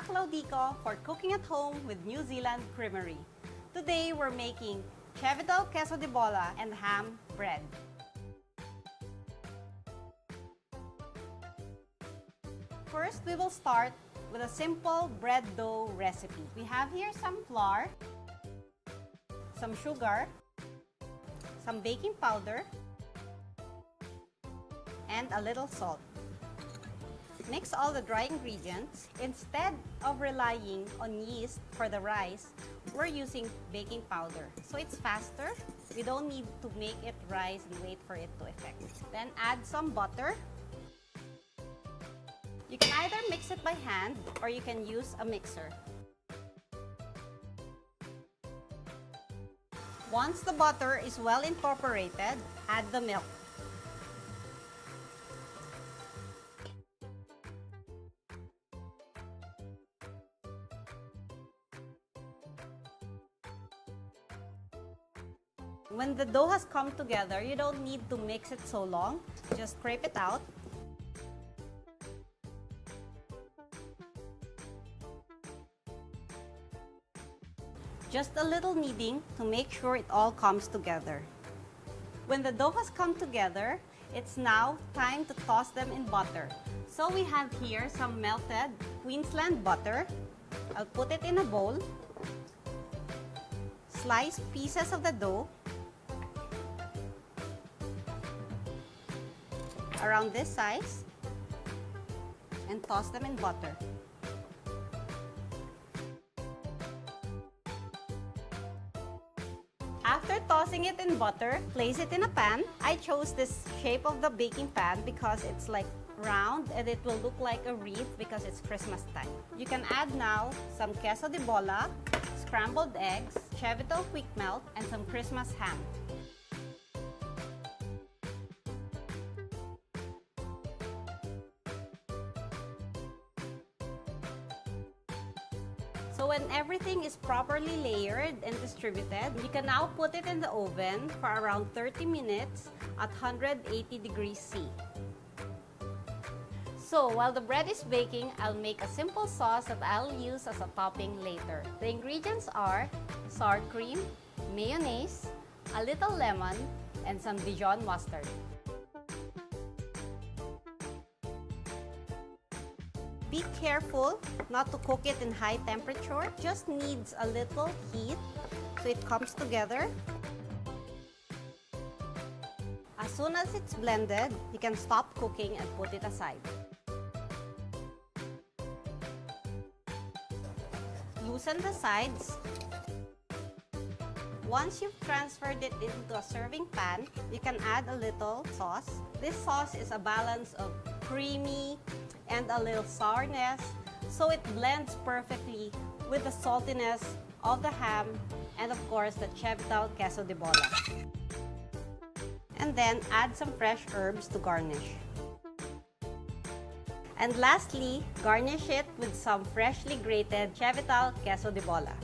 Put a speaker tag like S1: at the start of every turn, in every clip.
S1: Laudico for cooking at home with New Zealand Creamery. Today we're making CHE-VITAL Queso de Bola and ham bread. First, we will start with a simple bread dough recipe. We have here some flour, some sugar, some baking powder, and a little salt. Mix all the dry ingredients. Instead of relying on yeast for the rice, we're using baking powder. So it's faster. We don't need to make it rise and wait for it to effect. Then add some butter. You can either mix it by hand or you can use a mixer. Once the butter is well incorporated, add the milk. When the dough has come together, you don't need to mix it so long. Just scrape it out. Just a little kneading to make sure it all comes together. When the dough has come together, it's now time to toss them in butter. So we have here some melted Queensland butter. I'll put it in a bowl. Slice pieces of the dough around this size and toss them in butter. After tossing it in butter, place it in a pan. I chose this shape of the baking pan because it's like round and it will look like a wreath because it's Christmas time. You can add now some queso de bola, scrambled eggs, CHE-VITAL QUICKMELT, and some Christmas ham. So when everything is properly layered and distributed, you can now put it in the oven for around 30 minutes at 180 degrees C. So while the bread is baking, I'll make a simple sauce that I'll use as a topping later. The ingredients are sour cream, mayonnaise, a little lemon, and some Dijon Mustard. Be careful not to cook it in high temperature. Just needs a little heat so it comes together. As soon as it's blended, you can stop cooking and put it aside. Loosen the sides. Once you've transferred it into a serving pan, you can add a little sauce. This sauce is a balance of creamy and a little sourness, so it blends perfectly with the saltiness of the ham and of course the CHE-VITAL Queso de Bola. And then add some fresh herbs to garnish. And lastly, garnish it with some freshly grated CHE-VITAL Queso de Bola.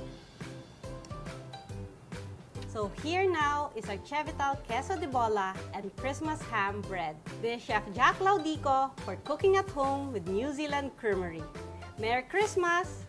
S1: So here now is our CHE-VITAL Queso de Bola and Christmas ham bread. This is Chef Laudico for cooking at home with New Zealand Creamery. Merry Christmas!